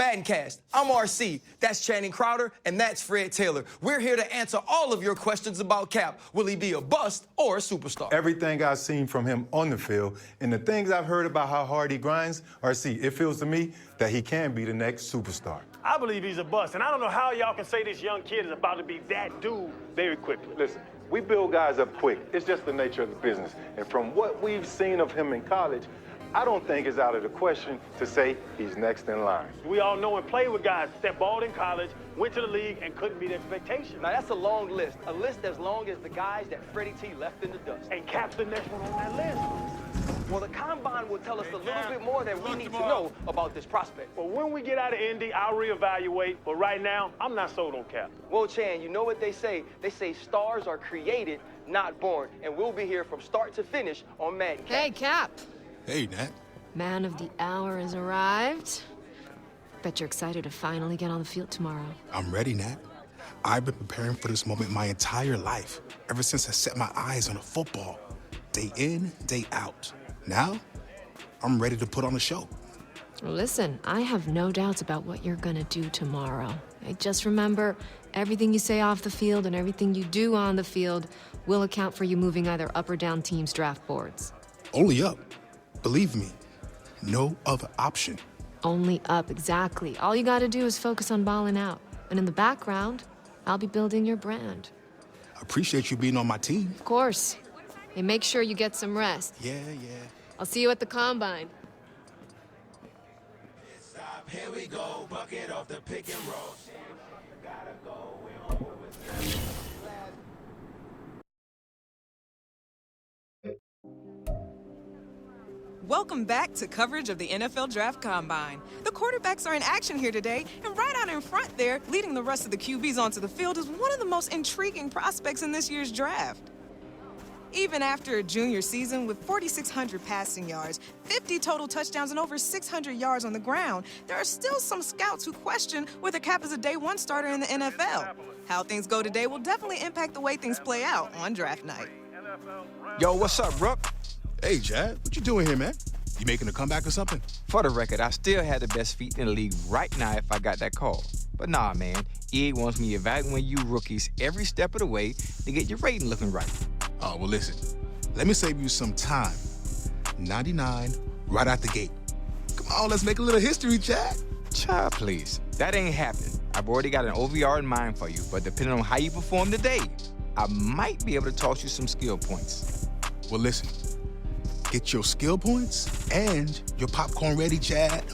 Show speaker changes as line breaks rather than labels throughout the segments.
Maddencast. I'm RC, that's Channing Crowder, and that's Fred Taylor. We're here to answer all of your questions about Cap. Will he be a bust or a superstar?
Everything I've seen from him on the field and the things I've heard about how hard he grinds, RC, it feels to me that he can be the next superstar.
I believe he's a bust, and I don't know how y'all can say this young kid is about to be that dude very quickly.
Listen, we build guys up quick. It's just the nature of the business. And from what we've seen of him in college, I don't think it's out of the question to say he's next in line.
We all know and played with guys that balled in college, went to the league, and couldn't meet expectations.
Now, that's a long list. A list as long as the guys that Freddie T left in the dust.
And Cap's the next one on that list.
Well, the Combine will tell us a little bit more that we need to know about this prospect.
Well, when we get out of Indy, I'll reevaluate. But right now, I'm not sold on Cap.
Well, Chan, you know what they say? They say stars are created, not born. And we'll be here from start to finish on Madden.
Hey, Cap.
Hey, Nat.
Man of the hour has arrived. Bet you're excited to finally get on the field tomorrow.
I'm ready, Nat. I've been preparing for this moment my entire life, ever since I set my eyes on a football. Day in, day out. Now, I'm ready to put on a show.
Listen, I have no doubts about what you're gonna do tomorrow. Just remember, everything you say off the field and everything you do on the field will account for you moving either up or down teams' draft boards.
Only up. Believe me, no other option.
Only up, exactly. All you gotta do is focus on balling out. And in the background, I'll be building your brand.
Appreciate you being on my team.
Of course. And make sure you get some rest.
Yeah.
I'll see you at the Combine.
Here we go, bucket off the pick and roll. Gotta go,
Welcome back to coverage of the NFL Draft Combine. The quarterbacks are in action here today, and right out in front there, leading the rest of the QBs onto the field, is one of the most intriguing prospects in this year's draft. Even after a junior season with 4,600 passing yards, 50 total touchdowns, and over 600 yards on the ground, there are still some scouts who question whether Cap is a day one starter in the NFL. How things go today will definitely impact the way things play out on draft night.
Yo, what's up, Brooke?
Hey, Chad, what you doing here, man? You making a comeback or something?
For the record, I still had the best feet in the league right now if I got that call. But nah, man, EA wants me evaluating you rookies every step of the way to get your rating looking right.
Oh, well, listen. Let me save you some time. 99 right out the gate. Come on, let's make a little history, Chad.
Child, please. That ain't happening. I've already got an OVR in mind for you, but depending on how you perform today, I might be able to toss you some skill points.
Well, listen. Get your skill points and your popcorn ready, Chad.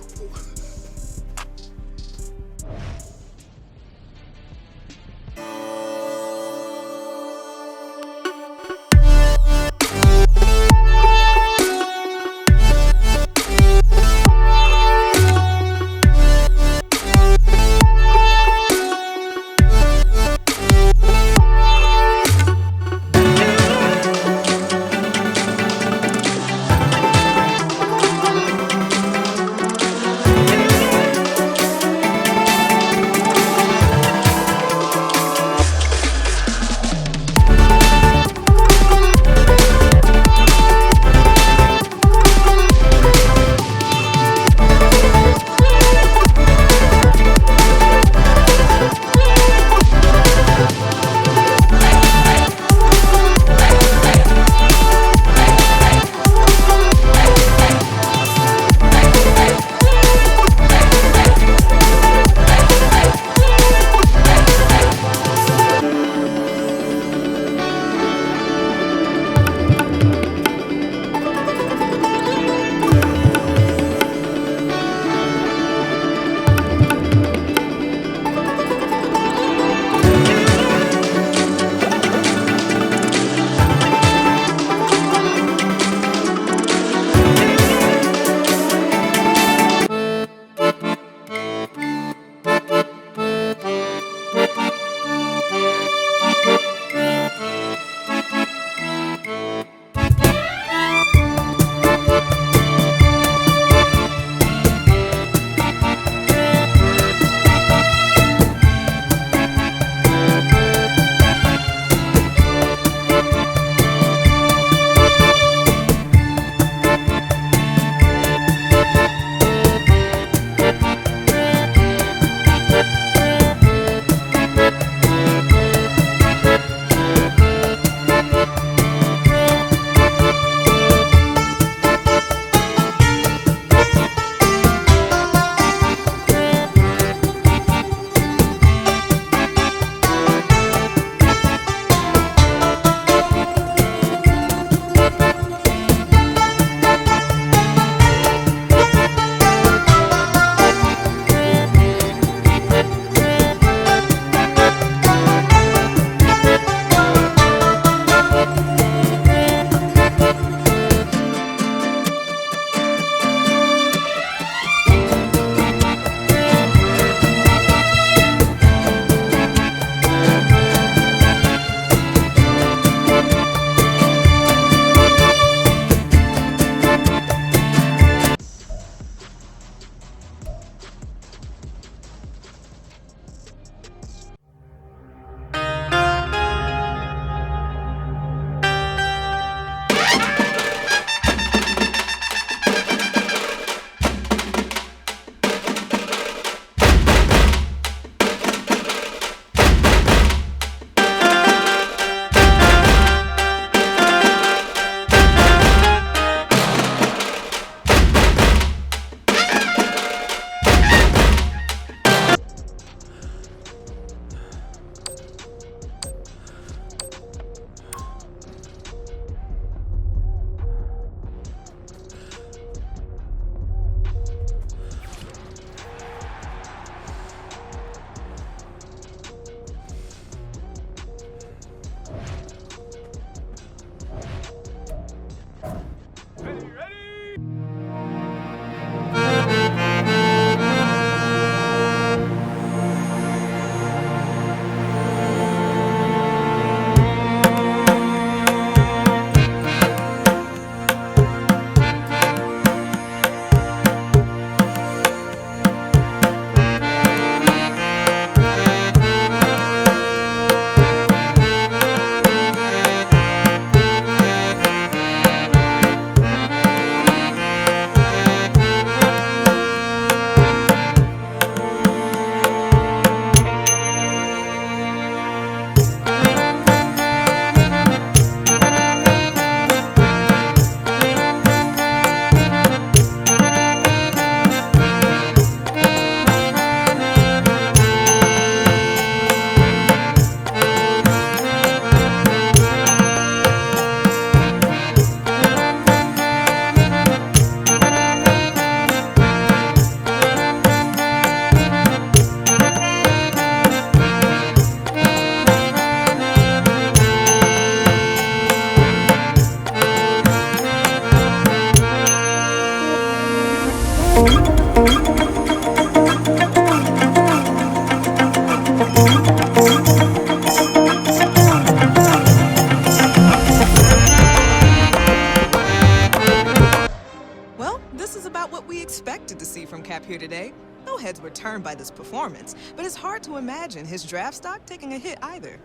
All heads were turned by this performance, but it's hard to imagine his draft stock taking a hit either.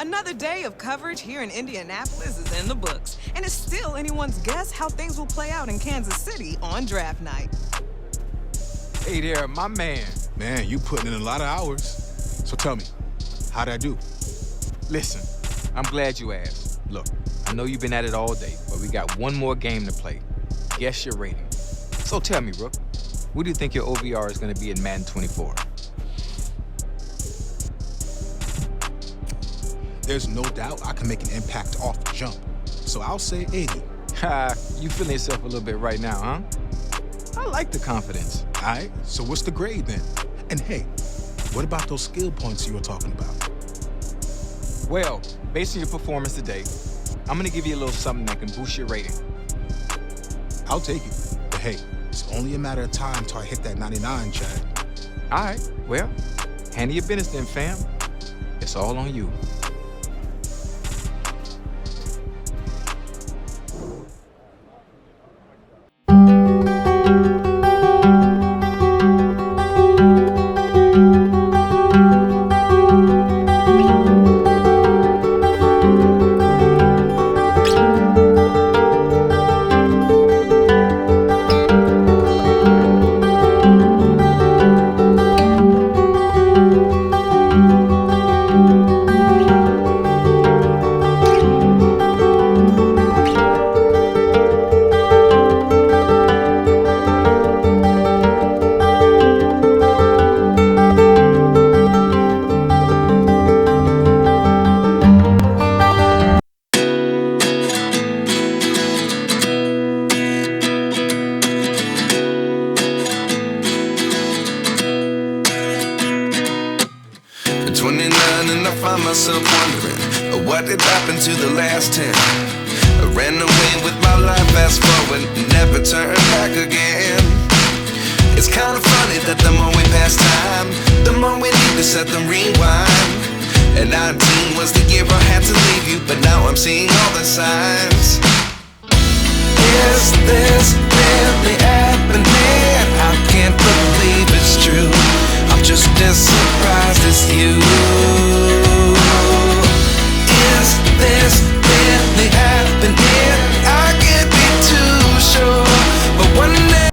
Another day of coverage here in Indianapolis is in the books, and it's still anyone's guess how things will play out in Kansas City on draft night.
Hey there, my man.
Man, you putting in a lot of hours. So tell me, how'd I do?
Listen, I'm glad you asked. Look, I know you've been at it all day, but we got one more game to play. Guess your rating. So tell me, Rook, what do you think your OVR is going to be in Madden 24?
There's no doubt I can make an impact off the jump. So I'll say 80.
Ha, you feeling yourself a little bit right now, huh? I like the confidence.
All right, so what's the grade then? And hey, what about those skill points you were talking about?
Well, based on your performance today, I'm going to give you a little something that can boost your rating.
I'll take it. But hey, it's only a matter of time till I hit that 99, Chad.
All right, well, handle your business then, fam. It's all on you.
myself wondering what did happen to the last 10. I ran away with my life, fast forward, never turn back again. It's kind of funny that the more we pass time, the more we need to set the rewind. And 19 was the year I had to leave you, but now I'm seeing all the signs. Is this really happening? I can't believe it's true. I'm just as surprised as you. Is this really happening? I can't be too sure, but one day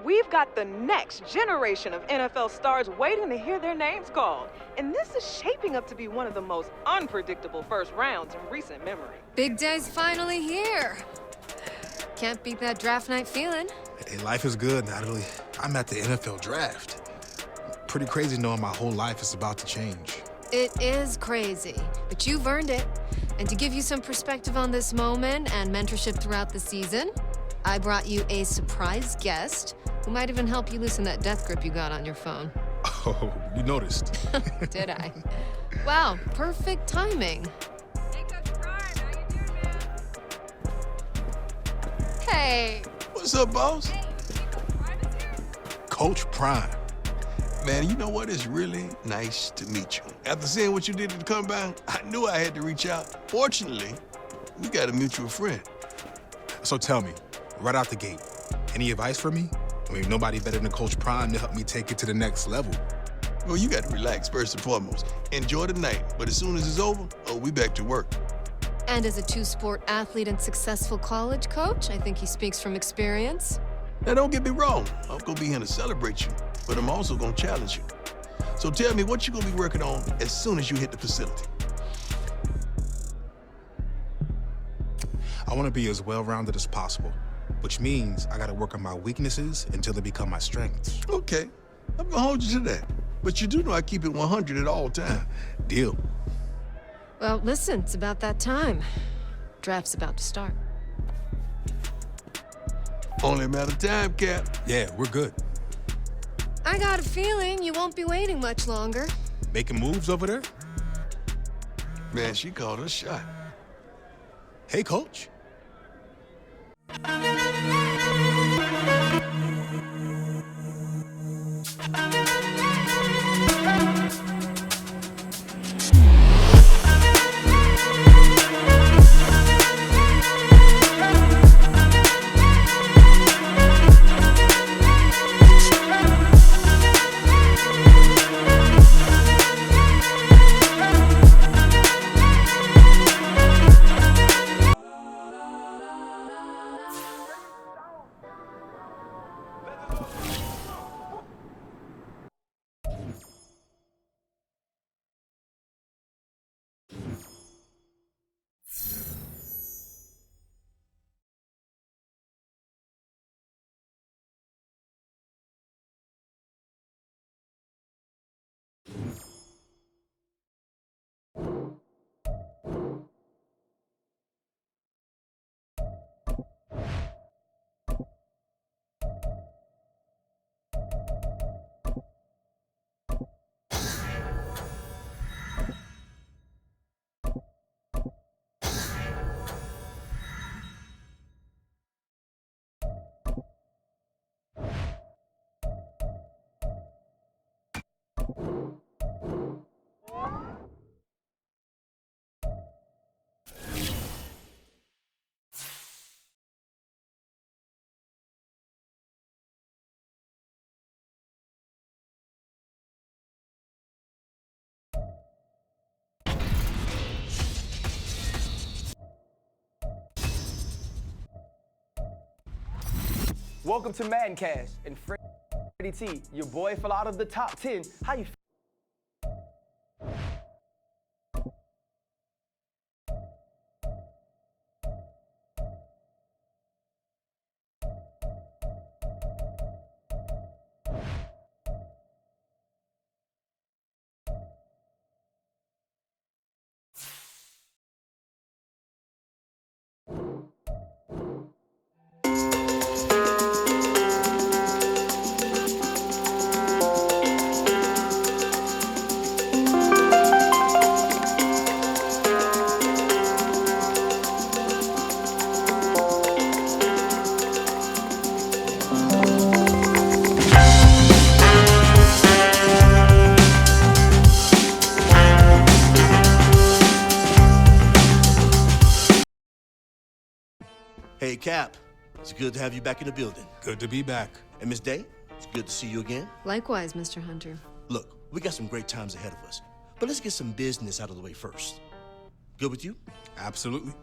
We've got the next generation of NFL stars waiting to hear their names called. And this is shaping up to be one of the most unpredictable first rounds in recent memory.
Big day's finally here. Can't beat that draft night feeling.
Hey, life is good, Natalie. I'm at the NFL draft. Pretty crazy knowing my whole life is about to change.
It is crazy, but you've earned it. And to give you some perspective on this moment and mentorship throughout the season, I brought you a surprise guest who might even help you loosen that death grip you got on your phone.
Oh, you noticed.
Did I? Wow, perfect timing.
Hey, Coach Prime, how you doing, man?
Hey.
What's up, boss?
Hey, Coach Prime is here?
Coach Prime.
Man, you know what? It's really nice to meet you. After seeing what you did at the combine, I knew I had to reach out. Fortunately, we got a mutual friend.
So tell me, right out the gate, any advice for me? I mean, nobody better than Coach Prime to help me take it to the next level.
Well, you got to relax first and foremost. Enjoy the night, but as soon as it's over, we back to work.
And as a two-sport athlete and successful college coach, I think he speaks from experience.
Now, don't get me wrong. I'm going to be here to celebrate you, but I'm also going to challenge you. So tell me what you're going to be working on as soon as you hit the facility.
I want to be as well-rounded as possible, which means I got to work on my weaknesses until they become my strengths.
Okay, I'm going to hold you to that. But you do know I keep it 100 at all times.
Deal.
Well, listen, it's about that time. Draft's about to start.
Only a matter of time, Cap.
Yeah, we're good.
I got a feeling you won't be waiting much longer.
Making moves over there?
Man, she called a shot.
Hey, Coach.
Welcome to Madden Cash and Freddie T. Your boy fell out of the top 10. How you
Hey, Cap. It's good to have you back in the building.
Good to be back.
And Miss Day, it's good to see you again.
Likewise, Mr. Hunter.
Look, we got some great times ahead of us, but let's get some business out of the way first. Good with you?
Absolutely.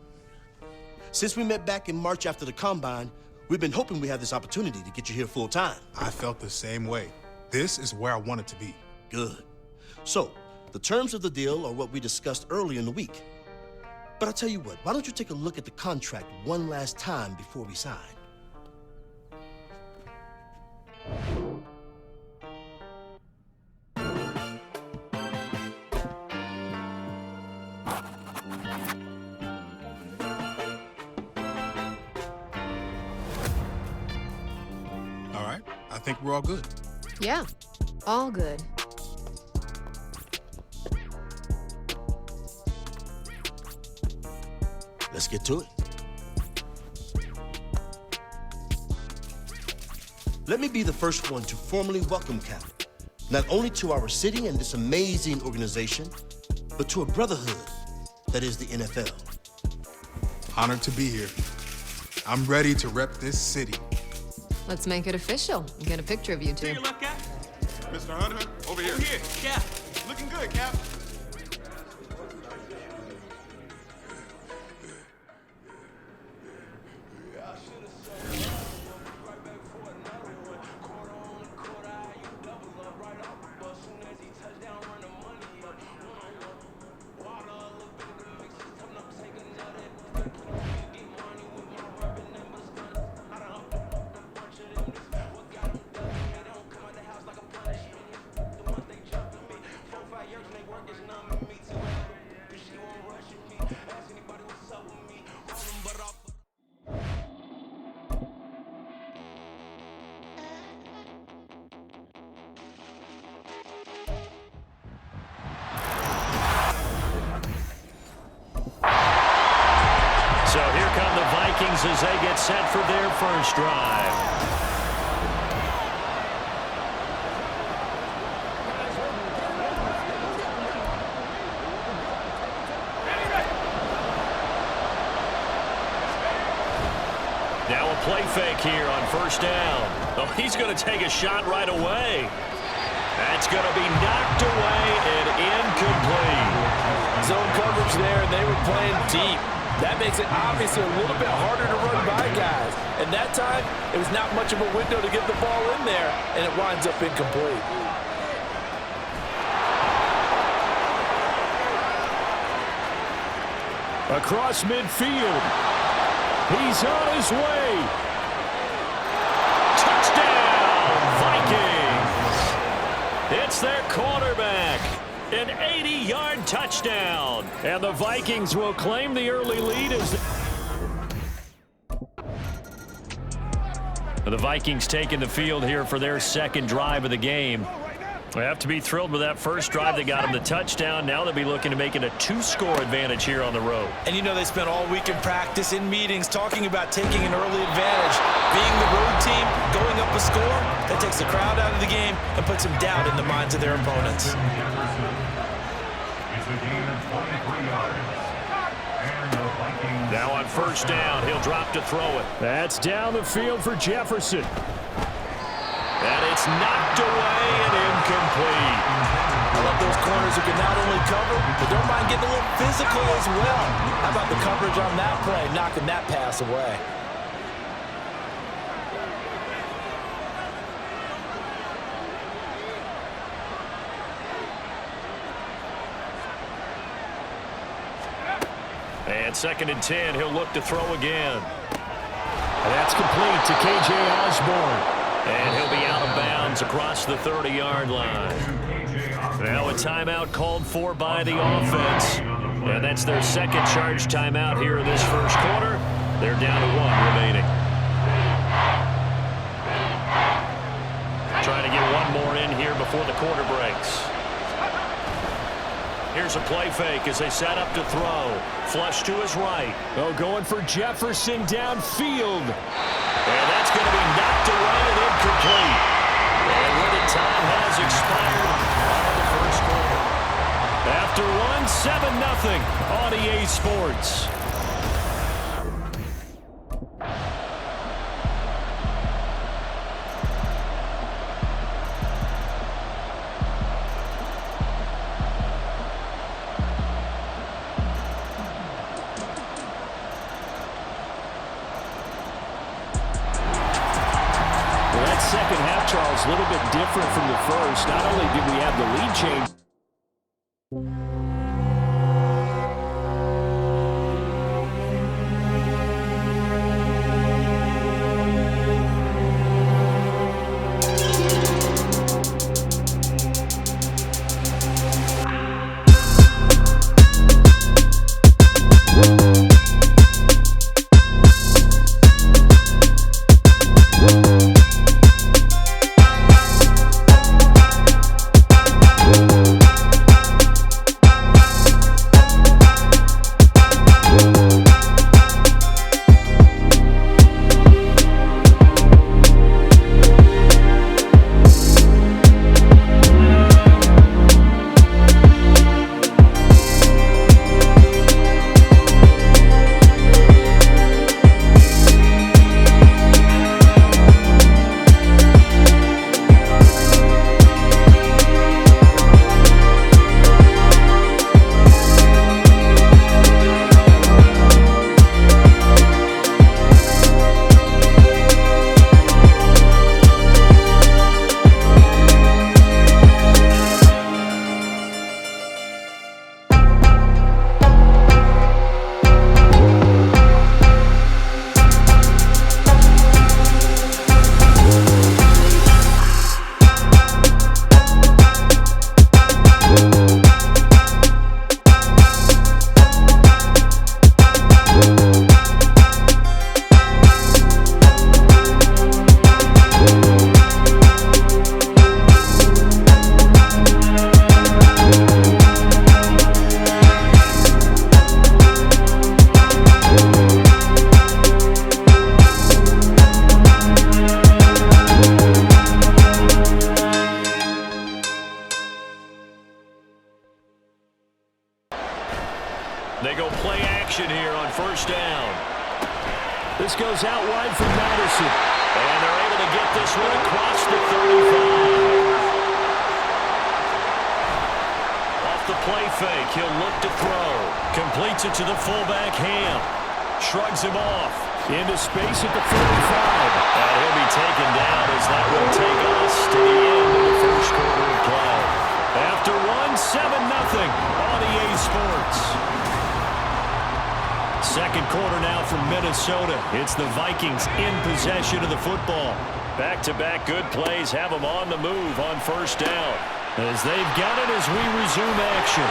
Since we met back in March after the Combine, we've been hoping we have this opportunity to get you here full time.
I felt the same way. This is where I wanted to be.
Good. So, the terms of the deal are what we discussed earlier in the week. But I'll tell you what, why don't you take a look at the contract one last time before we sign?
think we're all good.
Yeah, all good.
Let's get to it. Let me be the first one to formally welcome Cap, not only to our city and this amazing organization, but to a brotherhood that is the NFL.
Honored to be here. I'm ready to rep this city.
Let's make it official and get a picture of you two.
Look, Cap.
Mr. Hunter, over here.
Over here, Cap.
Looking good, Cap.
So here come the Vikings as they get set for their first drive. Now a play fake here on first down. Oh, he's going to take a shot right away. That's going to be knocked away and incomplete.
Zone coverage there, and they were playing deep. That makes it obviously a little bit harder to run by guys. And that time, it was not much of a window to get the ball in there, and it winds up incomplete.
Across midfield. He's on his way. Touchdown, Vikings. It's their quarterback. An 80-yard touchdown. And the Vikings will claim the early lead as the Vikings taking the field here for their second drive of the game. They have to be thrilled with that first drive that got them the touchdown. Now they'll be looking to make it a 2-score advantage here on the road.
And you know they spent all week in practice, in meetings, talking about taking an early advantage. Being the road team, going up a score, that takes the crowd out of the game and puts some doubt in the minds of their opponents.
Now on first down, he'll drop to throw it. That's down the field for Jefferson. And it's knocked away and incomplete.
I love those corners who can not only cover, but don't mind getting a little physical as well. How about the coverage on that play, knocking that pass away?
And 2nd and 10, he'll look to throw again. And that's complete to K.J. Osborne. And he'll be out of bounds across the 30-yard line. Now a timeout called for by the offense. And that's their second charge timeout here in this first quarter. They're down to 1 remaining. Trying to get one more in here before the quarter breaks. Here's a play fake as they set up to throw. Flush to his right. Oh, going for Jefferson downfield. And that's going to be knocked away and incomplete. And where the time has expired on the first quarter. After one, 7-0 on EA Sports. Second half, Charles, a little bit different from the first. Not only did we have the lead change. They go play action here on first down. This goes out wide for Madison. And they're able to get this one across the 35. Off the play fake, he'll look to throw. Completes it to the fullback, Ham. Shrugs him off. Into space at the 45. And he'll be taken down as that will take us to the end of the first quarter of play. After one, 7-0 on EA Sports. Second quarter now from Minnesota. It's the Vikings in possession of the football. Back-to-back good plays have them on the move on first down. As they've got it as we resume action.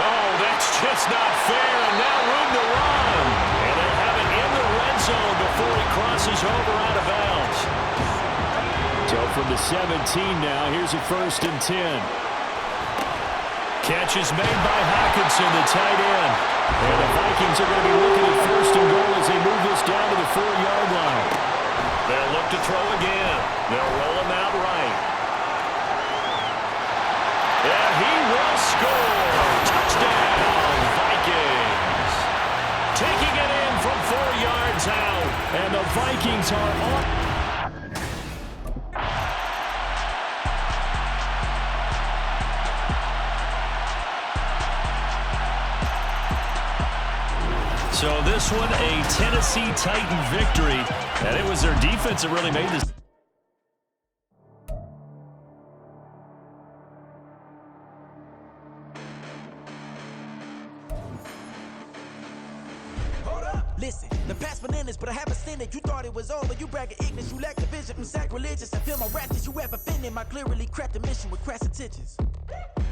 Oh, that's just not fair, and now room to run. And they'll have it in the red zone before he crosses over out of bounds. So from the 17 now, here's a 1st and 10. Catch is made by Hawkinson, the tight end. And the Vikings are going to be looking at 1st and goal as they move this down to the 4-yard line. They'll look to throw again. They'll roll him out right. And he will score. Touchdown, Vikings. Taking it in from 4 yards out. And the Vikings are on. So this one, a Tennessee Titan victory. And it was their defense that really made this.
Listen, the past bananas, but I haven't seen it. You thought it was over. You bragging ignorance. You lack the vision. I'm sacrilegious. I feel my ratchets. You have offended my clearly crafted mission with crass intentions.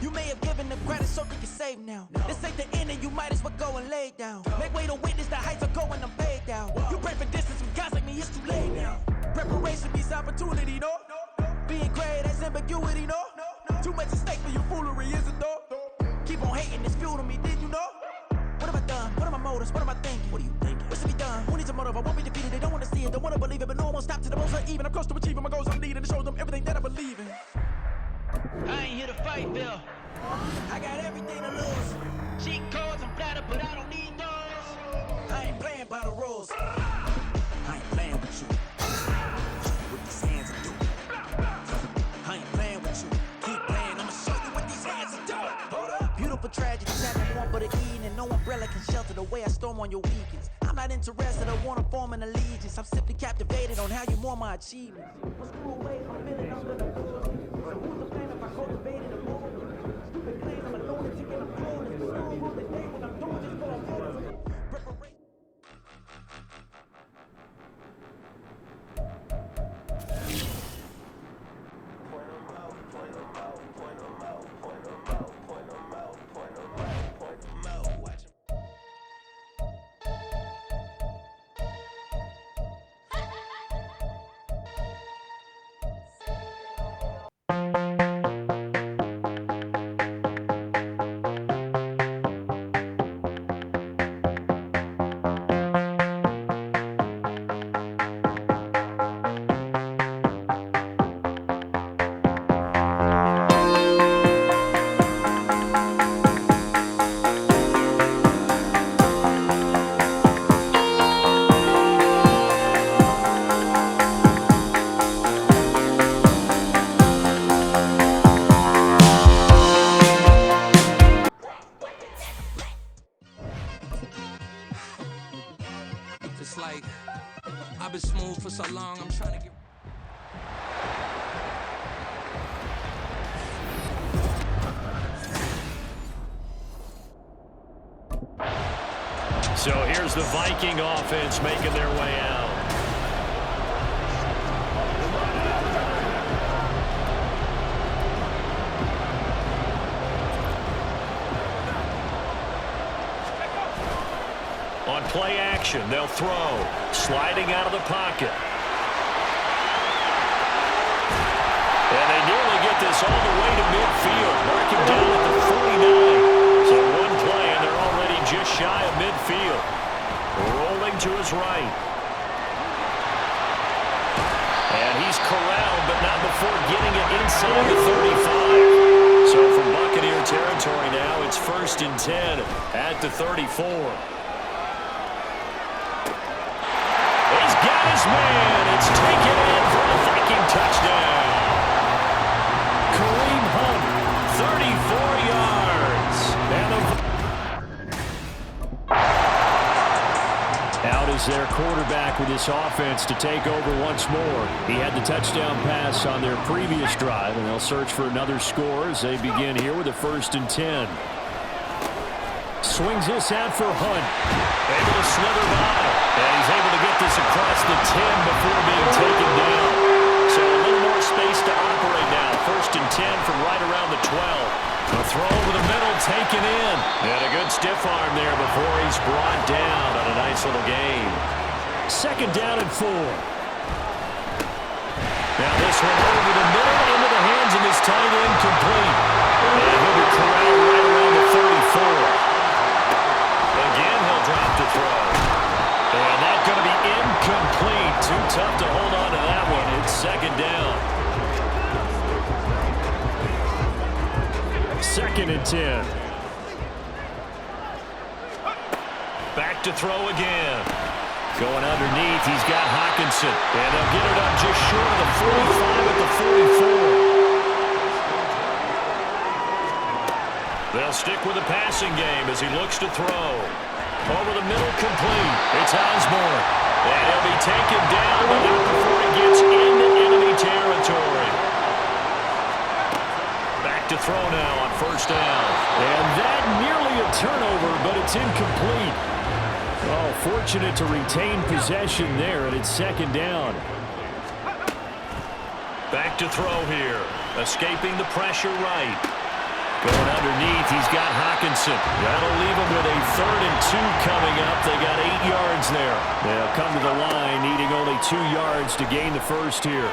You may have given them credit so they can save now. This ain't the end and you might as well go and lay down. Make way to witness the heights are going, I'm paid down. You pray for distance with guys like me, it's too late now. Preparation means opportunity, no? Being great has ambiguity, no? Too much at stake for your foolery, is it though? Keep on hating, it's fuel to me, did you know? What have I done? What are my motives? What am I thinking? What are you thinking? What should be done? Who needs a motive? I won't be defeated. They don't want to see it, don't want to believe it, but no one won't stop to the most uneven. I'm close to achieving my goals I'm leading to show them everything that I believe in. I ain't here to fight, Bill. I got everything to lose. Cheat codes, I'm flattered, but I don't need those. I ain't playing by the rules. I ain't playing with you. What these hands are doing. I ain't playing with you. Keep playing, I'ma show you what these hands are doing. Hold up. Beautiful tragedies happen one but a Eden, and no umbrella can shelter the way I storm on your weekends. I'm not interested, I wanna form an allegiance. I'm simply captivated on how you mourn my achievements. What's cool ways I'm feeling I'm gonna do it. So who's the plan if I cultivated a moment? Stupid claims I'm a lunatic and I'm clueless. But no rule the day when I'm doing this for a moment. Preparation.
So here's the Viking offense making their way out. On play action, they'll throw. Sliding out of the pocket. And they nearly get this all the way to midfield. Marking down at the 49. So one play, and they're already just shy of midfield. Rolling to his right. And he's corralled, but not before getting it inside the 35. So from Buccaneer territory now, it's 1st and 10 at the 34. He's got his man. It's taken in for a Viking touchdown. Kareem Hunt, 34 yards. And out is their quarterback with this offense to take over once more. He had the touchdown pass on their previous drive, and they'll search for another score as they begin here with a 1st and 10. Swings this out for Hunt. Able to slither by. And he's able to get this across the 10 before being taken down. So a little more space to operate now. 1st and 10 from right around the 12. A throw over the middle, taken in. And a good stiff arm there before he's brought down on a nice little gain. 2nd down and 4. Now this one over the middle, into the hands of his tight end, complete. And he'll be corralled right around the 34. Again, he'll drop the throw. And that's going to be incomplete. Too tough to hold on to that one. It's 2nd down. 2nd and 10. Back to throw again. Going underneath, he's got Hawkinson. And they'll get it up just short of the 45 at the 44. They'll stick with the passing game as he looks to throw. Over the middle, complete. It's Osborne. And he'll be taken down, but not before he gets into enemy territory. Back to throw now on 1st down. And that nearly a turnover, but it's incomplete. Oh, fortunate to retain possession there, and it's 2nd down. Back to throw here. Escaping the pressure right. Going underneath, he's got Hawkinson. That'll leave him with a 3rd and 2 coming up. They got 8 yards there. They'll come to the line, needing only 2 yards to gain the first here.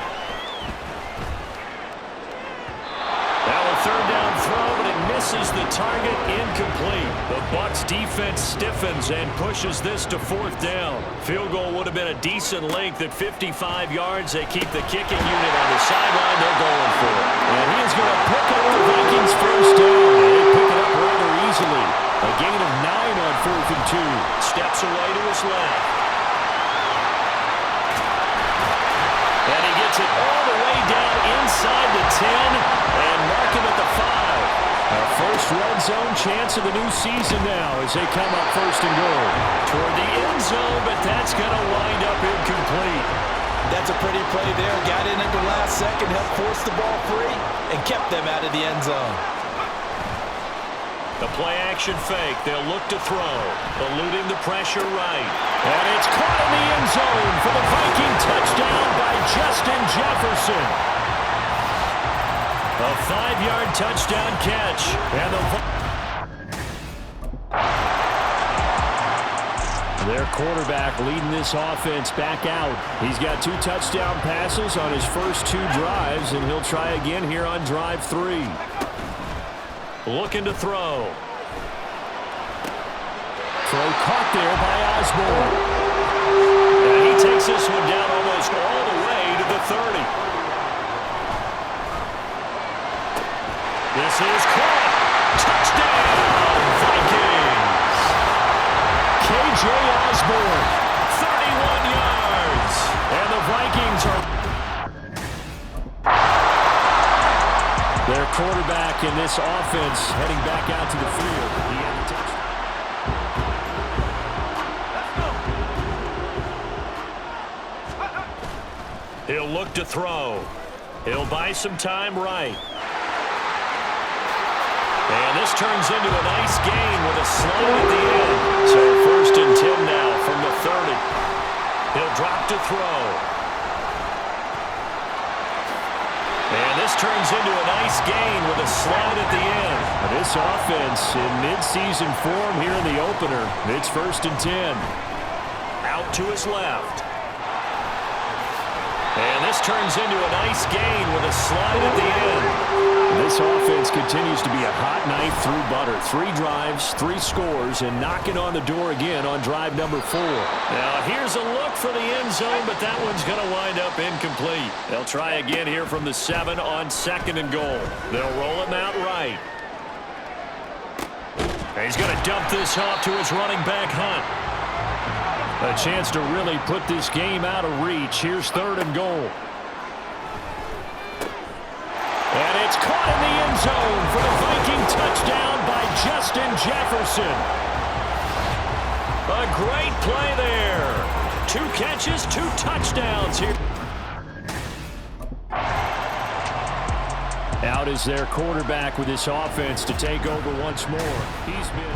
Now a 3rd down throw, but it misses the target, incomplete. The Bucs defense stiffens and pushes this to 4th down. Field goal would have been a decent length at 55 yards. They keep the kicking unit on the sideline. They're going for it. And he is going to pick up the Vikings' 1st down. They pick it up rather easily. A gain of 9 on 4th and 2. Steps away to his left. And he gets it all the way down inside the 10 and mark him at the 5. Our first red zone chance of the new season now as they come up 1st and goal. Toward the end zone, but that's going to wind up incomplete.
That's a pretty play there. Got in at the last second, helped force the ball free, and kept them out of the end zone.
The play-action fake. They'll look to throw. Eluding the pressure right. And it's caught in the end zone for the Viking touchdown by Justin Jefferson. A 5-yard touchdown catch. And their quarterback leading this offense back out. He's got 2 touchdown passes on his first 2 drives, and he'll try again here on drive 3. Looking to throw. Throw caught there by Osborne. And he takes this one down almost all the way to the 30. This is caught. Touchdown, Vikings. K.J. Osborne, 31 yards. And the Vikings are... Their quarterback in this offense heading back out to the field. He had the touchdown. He'll look to throw. He'll buy some time right. And this turns into a nice gain with a slide at the end. So 1st and 10 now from the 30. He'll drop to throw. And this turns into a nice gain with a slide at the end. This offense in mid-season form here in the opener. It's 1st and 10. Out to his left. And this turns into a nice gain with a slide at the end. This offense continues to be a hot knife through butter. 3 drives, 3 scores, and knocking on the door again on drive number 4. Now, here's a look for the end zone, but that one's going to wind up incomplete. They'll try again here from the 7 on 2nd and goal. They'll roll him out right. And he's going to dump this off to his running back, Hunt. A chance to really put this game out of reach. Here's 3rd and goal. And it's caught in the end zone for the Viking touchdown by Justin Jefferson. A great play there. 2 catches, 2 touchdowns here. Out is their quarterback with this offense to take over once more. He's been...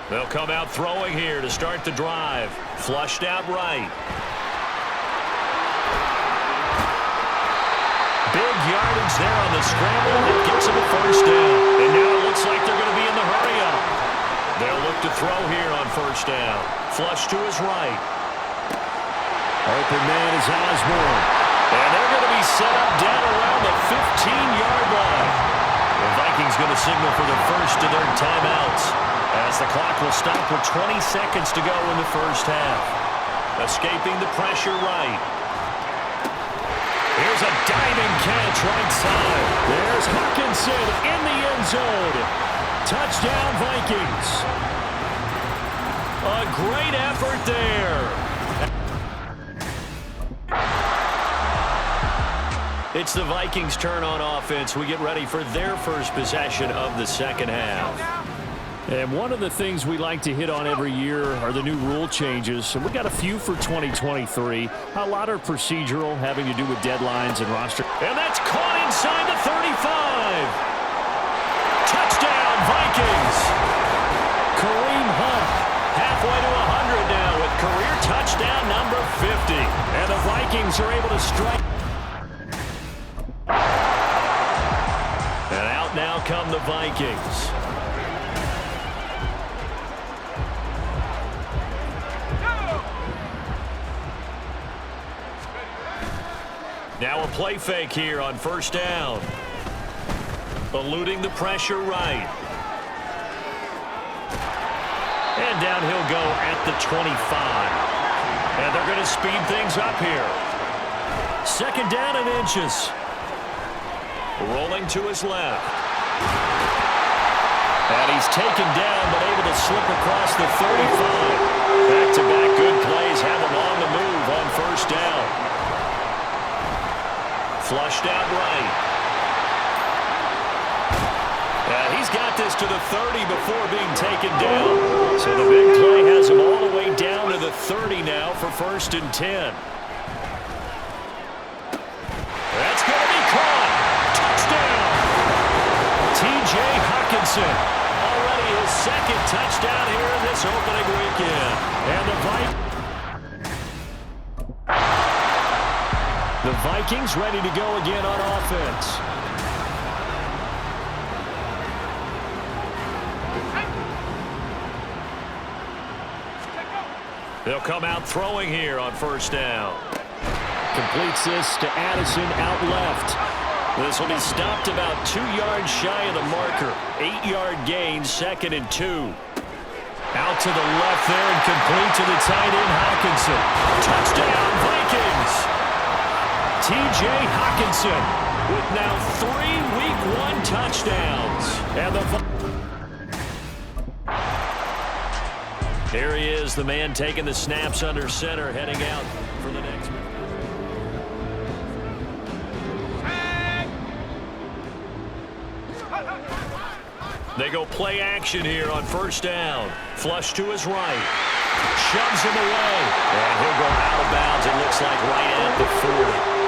They'll come out throwing here to start the drive. Flushed out right. Big yardage there on the scramble. That gets him a 1st down. And now it looks like they're going to be in the hurry-up. They'll look to throw here on 1st down. Flush to his right. Open man is Osborne. And they're going to be set up down around the 15-yard line. The Vikings going to signal for the first of their timeouts, as the clock will stop with 20 seconds to go in the 1st half. Escaping the pressure right. Here's a diving catch right side. There's Hawkinson in the end zone. Touchdown, Vikings. A great effort there. It's the Vikings' turn on offense. We get ready for their first possession of the 2nd half. And one of the things we like to hit on every year are the new rule changes. And we got a few for 2023. A lot are procedural, having to do with deadlines and roster. And that's caught inside the 35. Touchdown, Vikings. Kareem Hunt halfway to 100 now with career touchdown number 50. And the Vikings are able to strike. And out now come the Vikings. Now a play fake here on 1st down. Eluding the pressure right. And down he'll go at the 25. And they're going to speed things up here. 2nd down and inches. Rolling to his left. And he's taken down but able to slip across the 35. Back-to-back good plays have him on the move on 1st down. Flushed out right. He's got this to the 30 before being taken down. So the big play has him all the way down to the 30 now for 1st and 10. That's going to be caught. Touchdown. T.J. Hawkinson. Already his 2nd touchdown here in this opening weekend. And the Vikings ready to go again on offense. They'll come out throwing here on 1st down. Completes this to Addison out left. This will be stopped about 2 yards shy of the marker. 8-yard gain, 2nd and 2. Out to the left there and complete to the tight end, Hawkinson. Touchdown, Vikings! T.J. Hawkinson with now 3 Week 1 touchdowns. And here he is, the man taking the snaps under center, heading out for the next one. They go play action here on 1st down. Flush to his right. Shoves him away. And he'll go out of bounds, it looks like, right at the 40.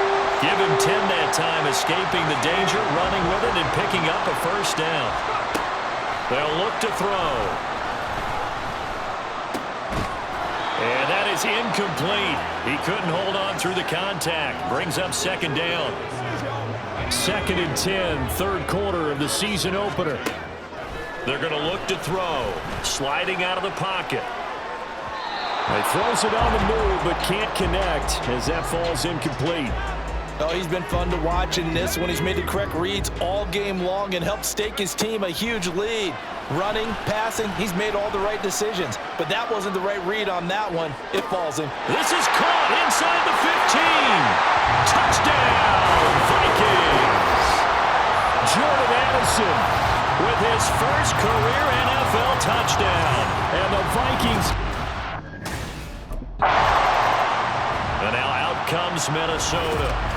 Give him 10 that time, escaping the danger, running with it, and picking up a first down. They'll look to throw. And that is incomplete. He couldn't hold on through the contact. Brings up second down. 2nd and 10, third quarter of the season opener. They're going to look to throw. Sliding out of the pocket. He throws it on the move, but can't connect as that falls incomplete.
Oh, he's been fun to watch in this one. He's made the correct reads all game long and helped stake his team a huge lead. Running, passing, he's made all the right decisions. But that wasn't the right read on that one. It falls in.
This is caught inside the 15. Touchdown, Vikings. Jordan Addison with his first career NFL touchdown. And the Vikings. And now out comes Minnesota.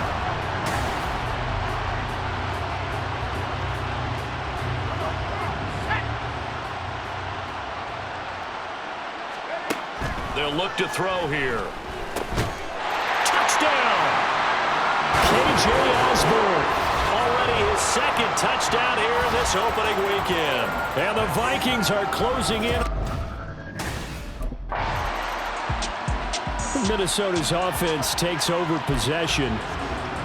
They'll look to throw here. Touchdown! K.J. Osborne. Already his second touchdown here in this opening weekend. And the Vikings are closing in. Minnesota's offense takes over possession.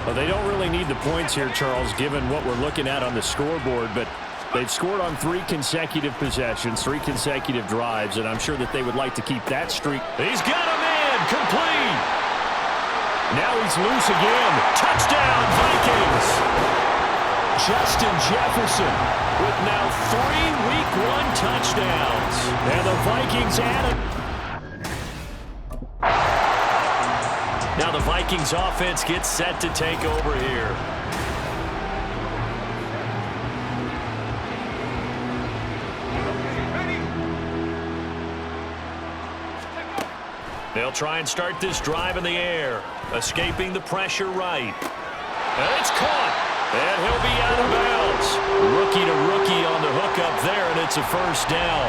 Well, they don't really need the points here, Charles, given what we're looking at on the scoreboard, but they've scored on 3 consecutive possessions, 3 consecutive drives, and I'm sure that they would like to keep that streak. He's got him in, complete. Now he's loose again. Touchdown, Vikings. Justin Jefferson with now 3 Week 1 touchdowns. And the Vikings add it. Now the Vikings offense gets set to take over here. They'll try and start this drive in the air, escaping the pressure right. And it's caught, and he'll be out of bounds. Rookie to rookie on the hook up there, and it's a first down.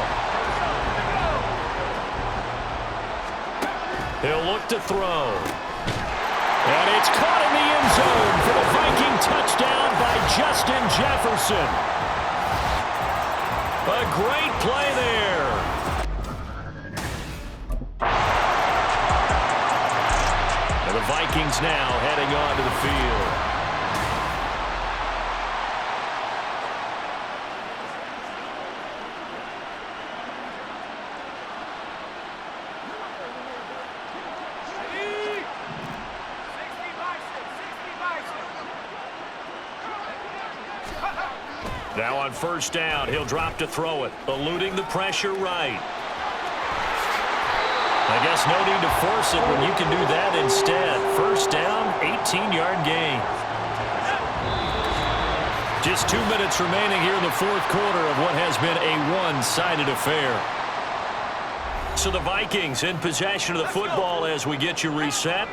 He'll look to throw. And it's caught in the end zone for the Viking touchdown by Justin Jefferson. A great play there. And the Vikings now heading onto the field. Now on first down, he'll drop to throw it, eluding the pressure right. I guess no need to force it when you can do that instead. First down, 18-yard gain. Just 2 minutes remaining here in the fourth quarter of what has been a one-sided affair. So the Vikings in possession of the football as we get you reset.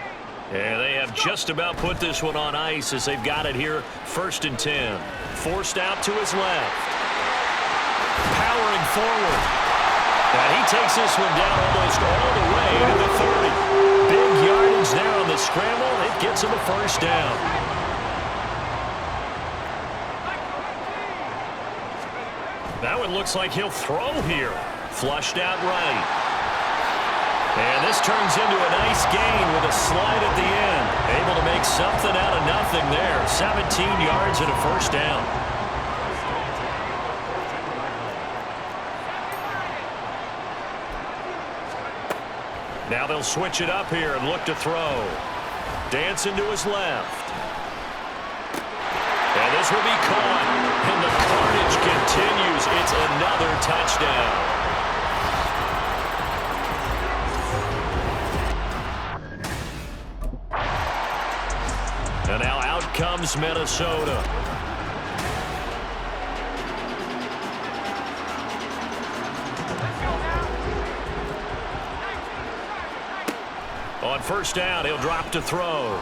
And they have just about put this one on ice as they've got it here, 1st and 10. Forced out to his left. Powering forward. And he takes this one down almost all the way to the 30. Big yardage there on the scramble. It gets him a first down. That one looks like he'll throw here. Flushed out right. And this turns into a nice gain with a slide at the end. Able to make something out of nothing there. 17 yards and a first down. Now they'll switch it up here and look to throw. Dancing to his left. And this will be caught. And the carnage continues. It's another touchdown. And now out comes Minnesota. On first down, he'll drop to throw.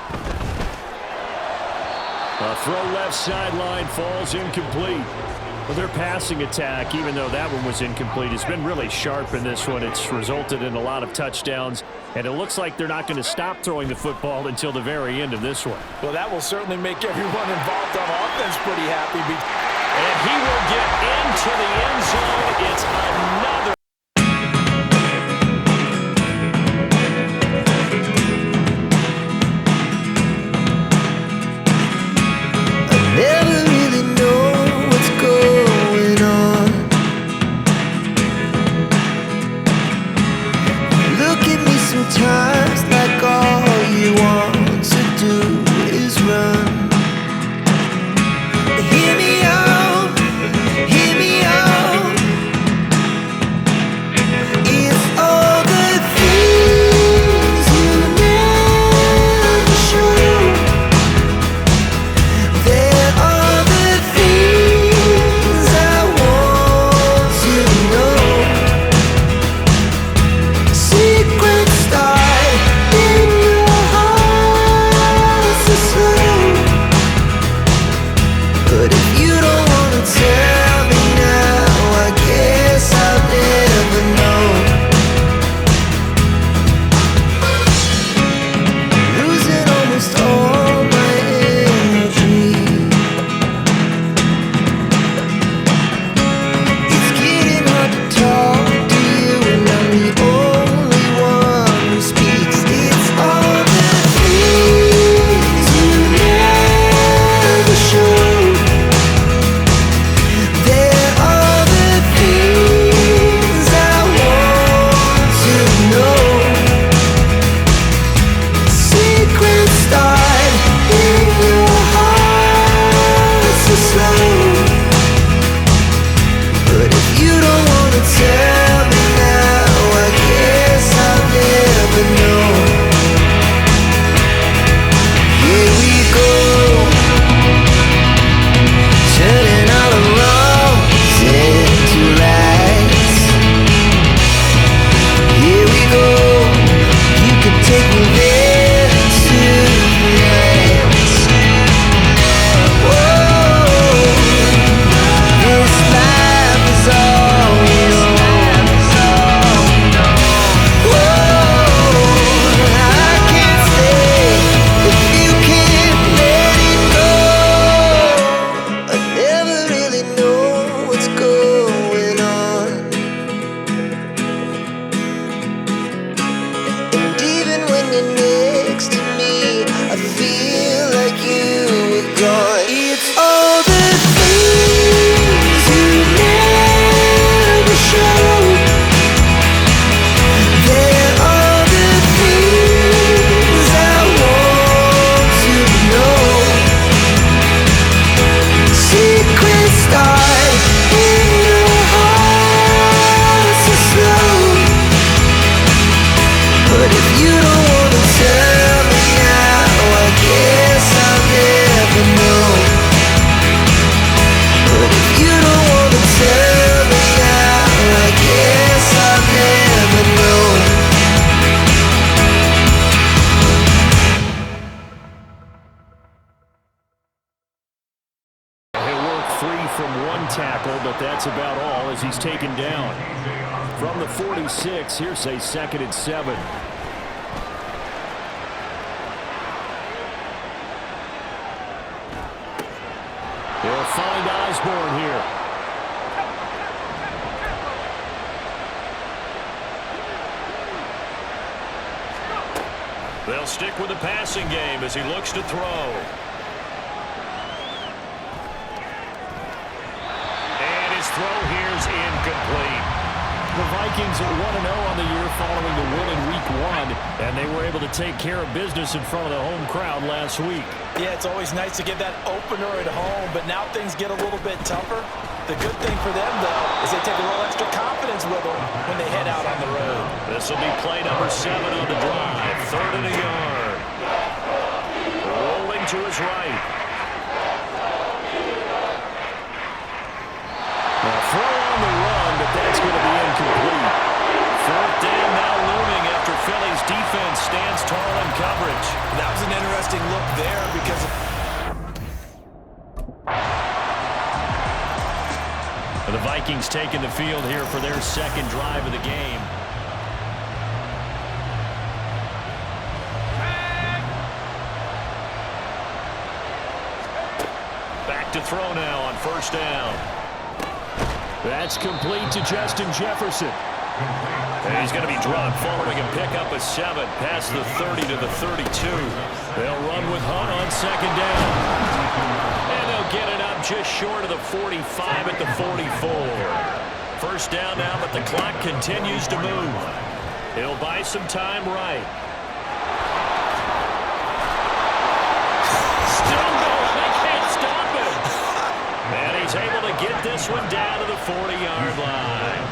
A throw left sideline falls incomplete. Well, their passing attack, even though that one was incomplete, has been really sharp in this one. It's resulted in a lot of touchdowns, and it looks like they're not going to stop throwing the football until the very end of this one.
Well, that will certainly make everyone involved on offense pretty happy.
And he will get into the end zone. It's another.
Never really know what's going on. Look at me sometimes like all you want to do is run. Hear me out, hear me out. It's all the things you never show. There are the things I want to know. Secrets start in your heart so slow. But if you don't wanna tell me now, I guess I'll never know. Losing almost all my energy. It's getting hard to talk to you, and I'm the only one who speaks. It's all the things you never show. There are the things I want to know. Secrets start in your heart so slow. But if you don't wanna tell me now, I guess I'll never know. Here we go, turning all the wrongs into rights. Here we go, you can take me there tonight. Whoa, this life is all we know. Whoa, I can't stay if you can't let it go. I never really know what's going on. And even when you're next to me, I feel like you were gone. It's all the things you never show. There are the things I want to know. Secrets start in your heart so slow. But if you don't wanna tell me now, I guess I'll never know. But if you don't wanna tell me now, I guess I'll never know.
He'll work free from one tackle, but that's about all as he's taken down. From the 46, here's a 2nd and 7. They'll find Osborne here. They'll stick with the passing game as he looks to throw. And his throw here's incomplete. The Vikings at 1-0 on the year following the win in Week 1, and they were able to take care of business in front of the home crowd last week.
Yeah, it's always nice to get that opener at home, but now things get a little bit tougher. The good thing for them, though, is they take a little extra confidence with them when they head out on the road.
This will be play number 7 on the drive. 3rd and a yard. Rolling to his right. Now throw on the run, but that's going to be incomplete. 4th down now looming after Philly's defense stands tall in coverage.
That was an interesting look there because
Vikings taking the field here for their second drive of the game. Back to throw now on first down. That's complete to Justin Jefferson. And he's going to be dropped following a pickup of 7 past the 30 to the 32. They'll run with Hunt on second down. And they'll get it up just short of the 45 at the 44. First down now, but the clock continues to move. He'll buy some time right. Still going. They can't stop him. And he's able to get this one down to the 40-yard line.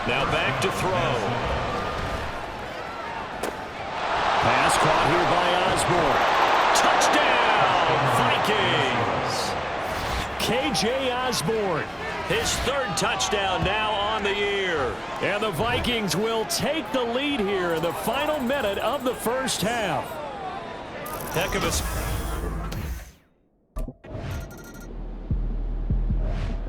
Now back to throw. Pass caught here by Osborne. Touchdown, Vikings. K.J. Osborne, his 3rd touchdown now on the year. And the Vikings will take the lead here in the final minute of the first half. Heck of a...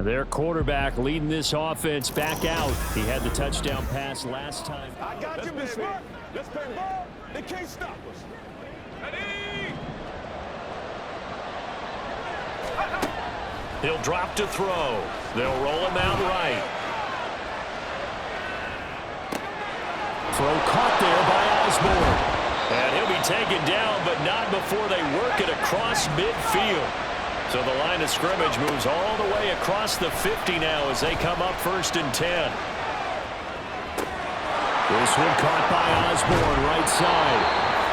Their quarterback leading this offense back out. He had the touchdown pass last time.
I got you, Miss Smart. Let's play ball. They can't stop us. Ready?
He'll drop to throw. They'll roll him out right. Throw caught there by Osborne. And he'll be taken down, but not before they work it across midfield. So the line of scrimmage moves all the way across the 50 now as they come up 1st and 10. This one caught by Osborne, right side.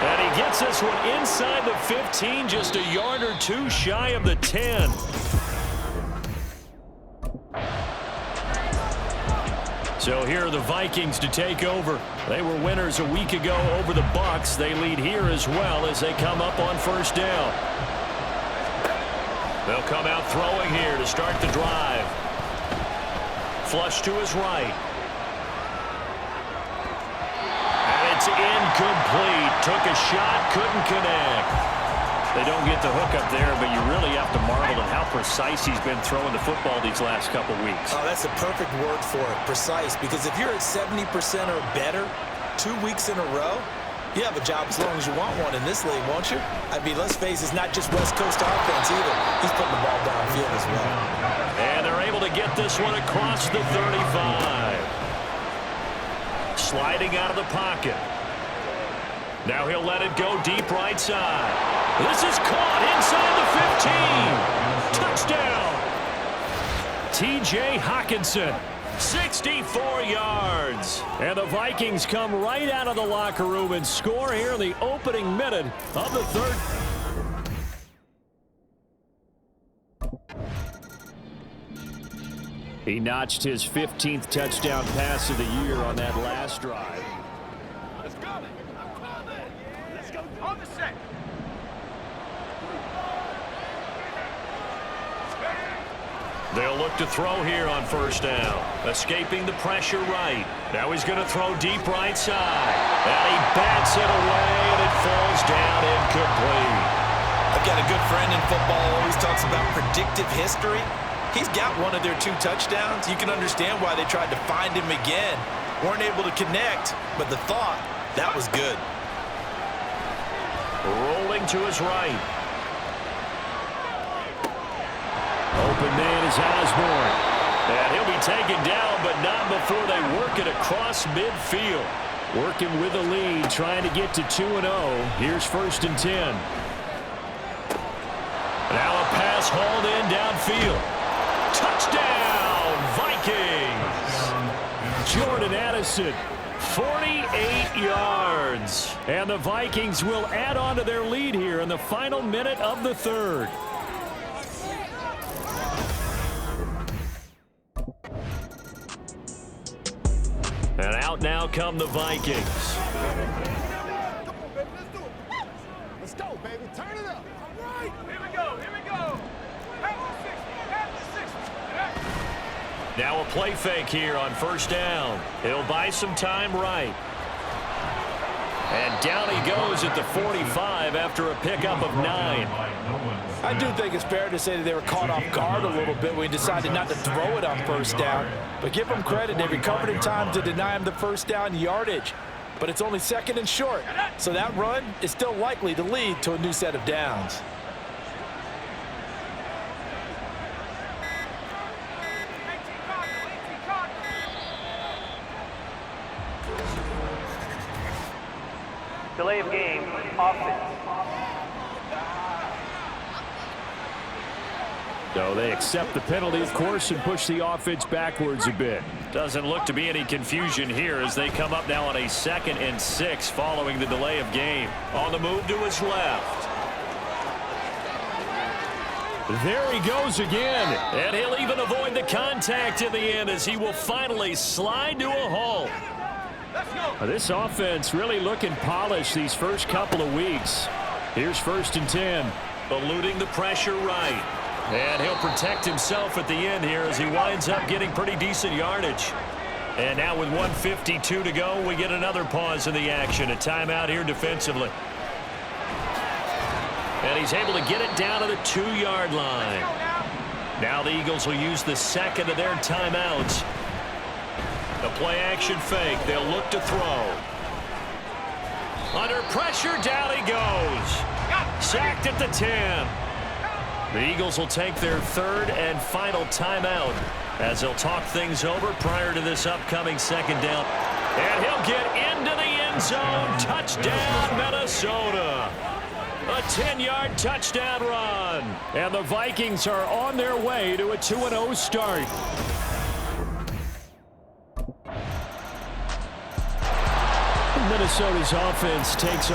And he gets this one inside the 15, just a yard or 2 shy of the 10. So here are the Vikings to take over. They were winners a week ago over the Bucs. They lead here as well as they come up on first down. They'll come out throwing here to start the drive. Flush to his right. And it's incomplete. Took a shot, couldn't connect. They don't get the hook up there, but you really have to marvel at how precise he's been throwing the football these last couple weeks.
Oh, that's a perfect word for it, precise, because if you're at 70% or better 2 weeks in a row, you have a job as long as you want one in this league, won't you? I mean, let's face it, it's not just West Coast offense either. He's putting the ball downfield as well.
And they're able to get this one across the 35. Sliding out of the pocket. Now he'll let it go deep right side. This is caught inside the 15. Touchdown. T.J. Hockenson. 64 yards. And the Vikings come right out of the locker room and score here in the opening minute of the third. He notched his 15th touchdown pass of the year on that last drive.
Let's go. Let's go on the set.
They'll look to throw here on first down. Escaping the pressure right. Now he's going to throw deep right side. And he bats it away, and it falls down incomplete.
I've got a good friend in football who always talks about predictive history. He's got one of their 2 touchdowns. You can understand why they tried to find him again. Weren't able to connect, but the thought, that was good.
Rolling to his right. Open man is Osborne. And he'll be taken down, but not before they work it across midfield. Working with the lead, trying to get to 2-0. Here's 1st and 10. Now a pass hauled in downfield. Touchdown, Vikings! Jordan Addison, 48 yards. And the Vikings will add on to their lead here in the final minute of the third. And out now come the Vikings.
Let's go, baby. Turn it up. All right. Here we go. Here we go.
Now a play fake here on first down. He'll buy some time right. And down he goes at the 45 after a pickup of 9.
I do think it's fair to say that they were caught off guard a little bit when he decided not to throw it on first down. But give them credit, they recovered in time to deny him the first down yardage. But it's only 2nd and short, so that run is still likely to lead to a new set of downs.
Delay of game, offense.
So they accept the penalty, of course, and push the offense backwards a bit. Doesn't look to be any confusion here as they come up now on a 2nd and 6 following the delay of game. On the move to his left. There he goes again, and he'll even avoid the contact in the end as he will finally slide to a halt. This offense really looking polished these first couple of weeks. Here's 1st and 10. Eluding the pressure right. And he'll protect himself at the end here as he winds up getting pretty decent yardage. And now with 1:52 to go, we get another pause in the action. A timeout here defensively. And he's able to get it down to the 2-yard line. Now the Eagles will use the 2nd of their timeouts. The play-action fake. They'll look to throw. Under pressure, down he goes. Sacked at the 10. The Eagles will take their 3rd and final timeout as they'll talk things over prior to this upcoming 2nd down. And he'll get into the end zone. Touchdown, Minnesota. A 10-yard touchdown run. And the Vikings are on their way to a 2-0 start. Minnesota's offense takes